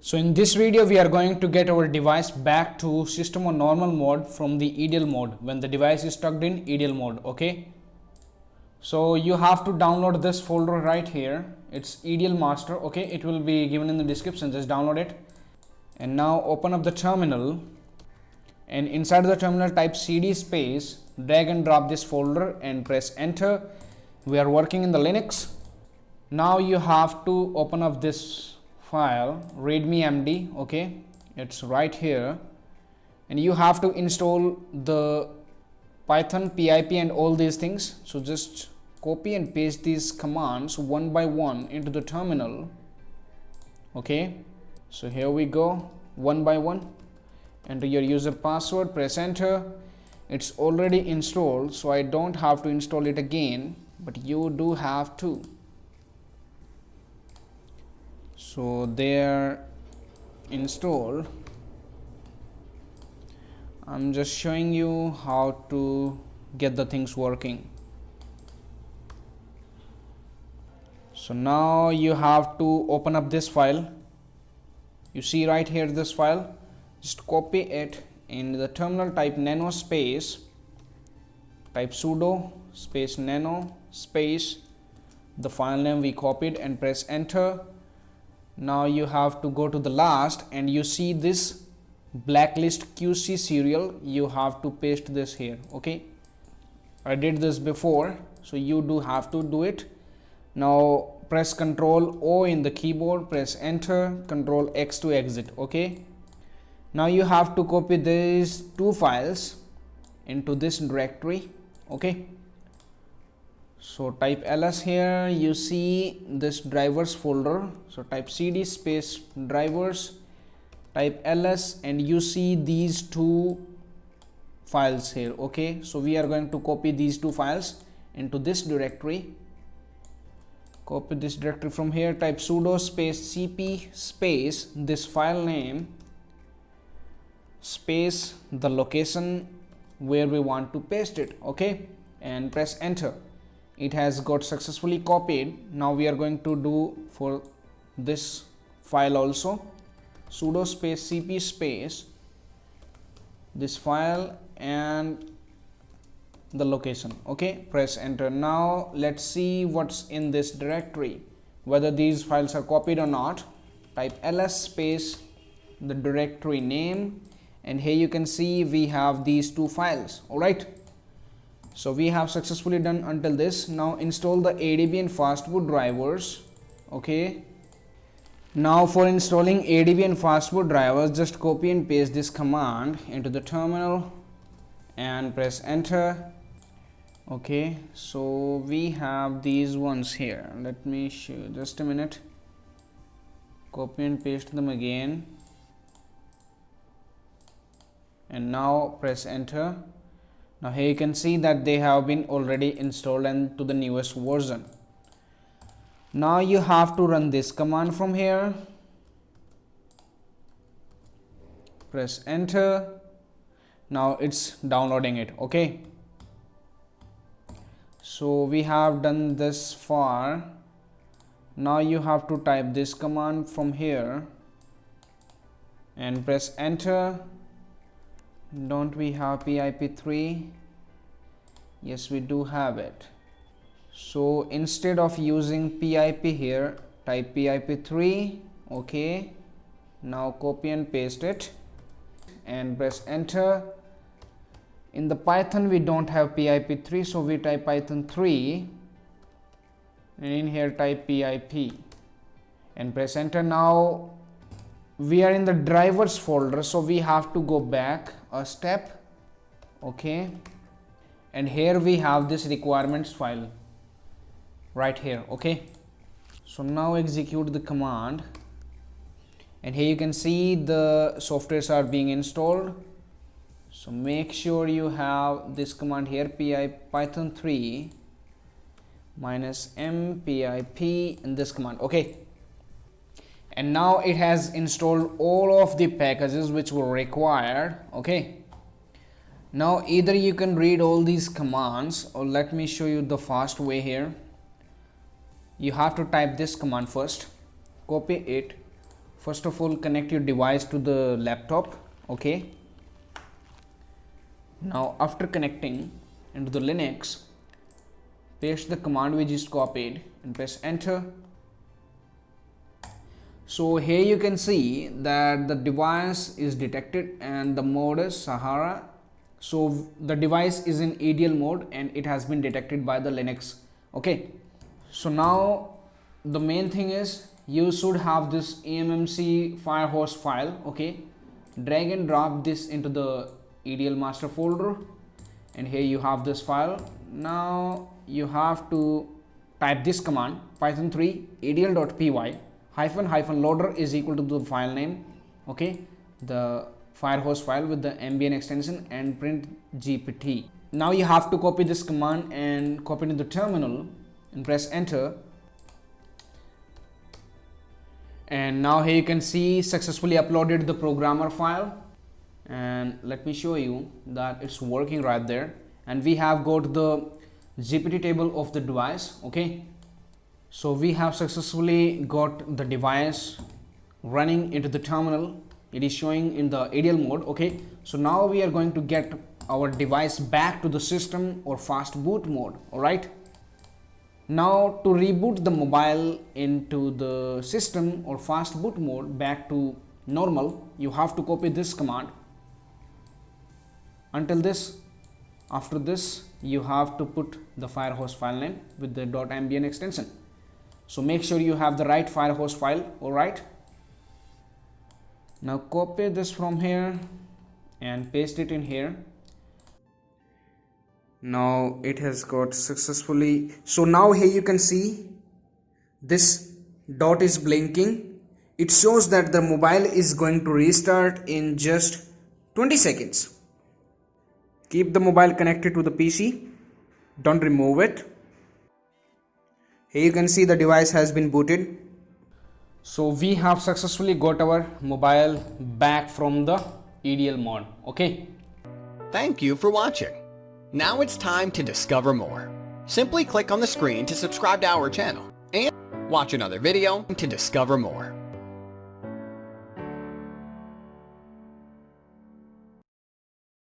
So in this video we are going to get our device back to system on normal mode from the EDL mode when the device is stuck in EDL mode. Okay, so you have to download this folder right here. It's EDL master. Okay, it will be given in the description. Just download it and now open up the terminal, and inside the terminal type cd space, drag and drop this folder and press enter. We are working in the Linux. Now you have to open up this file readme.md. okay, it's right here, and you have to install the Python, pip and all these things. So just copy and paste these commands one by one into the terminal. Okay, so here we go, one by one. Enter your user password, press enter. It's already installed, so I don't have to install it again, but you do have to. So they're installed. I'm just showing you how to get the things working. So now you have to open up this file. You see right here this file. Just copy it in the terminal, type nano space, type sudo space nano space the file name we copied and press enter. Now you have to go to the last and you see this blacklist QC serial. You have to paste this here. Okay, I did this before, so you do have to do it. Now press Ctrl O in the keyboard, press enter, Ctrl X to exit. Okay, now you have to copy these two files into this directory. Okay, so type ls here. You see this drivers folder, so type cd space drivers, type ls, and you see these two files here. Okay, so we are going to copy these two files into this directory. Copy this directory from here, type sudo space cp space this file name space the location where we want to paste it. Okay, and press enter. It has got successfully copied. Now we are going to do for this file also, sudo space cp space this file and the location. Okay, press enter. Now let's see what's in this directory, whether these files are copied or not. Type ls space the directory name, and here you can see we have these two files. All right, so we have successfully done until this. Now install the ADB and fastboot drivers. Okay, now for installing ADB and fastboot drivers, just copy and paste this command into the terminal and press enter. Okay, so we have these ones here. Let me show you, just a minute. Copy and paste them again, and now press enter. Now here you can see that they have been already installed and to the newest version. Now you have to run this command from here. Press enter. Now it's downloading it. Okay, so we have done this far. Now you have to type this command from here and press enter. Don't we have pip3? Yes, we do have it. So instead of using pip here, type pip3. Okay, now copy and paste it and press enter. In the Python we don't have pip3, so we type python 3 and in here type pip and press enter. Now we are in the drivers folder, so we have to go back a step. Okay, and here we have this requirements file right here. Okay, so now execute the command, and here you can see the softwares are being installed. So make sure you have this command here, python 3 -m pip in this command. Okay, and now it has installed all of the packages which were required. Okay, now either you can read all these commands, or let me show you the fast way here. You have to type this command first, copy it, first of all connect your device to the laptop. Okay, now after connecting into the Linux, paste the command we just copied and press enter. So here you can see that the device is detected and the mode is Sahara. So the device is in ADL mode and it has been detected by the Linux. Okay, so now the main thing is you should have this eMMC Firehose file. Okay, drag and drop this into the ADL master folder, and here you have this file. Now you have to type this command python3 adl.py -- loader is equal to the file name. Okay, the Firehose file with the ambient extension, and print gpt. Now you have to copy this command and copy it in the terminal and press enter. And now here you can see successfully uploaded the programmer file, and let me show you that it's working right there, and we have got the GPT table of the device. Okay, so we have successfully got the device running into the terminal. It is showing in the ADL mode. Okay, so now we are going to get our device back to the system or fast boot mode. All right, now to reboot the mobile into the system or fast boot mode back to normal, you have to copy this command. Until this, after this, you have to put the Firehose file name with the .ambient extension. So make sure you have the right Firehose file. All right, now copy this from here and paste it in here. Now it has got successfully. So now here you can see this dot is blinking. It shows that the mobile is going to restart in just 20 seconds. Keep the mobile connected to the PC, don't remove it. Here you can see the device has been booted. So we have successfully got our mobile back from the ADL mode. Okay, Thank you for watching. Now it's time to discover more. Simply click on the screen to subscribe to our channel and watch another video to discover more.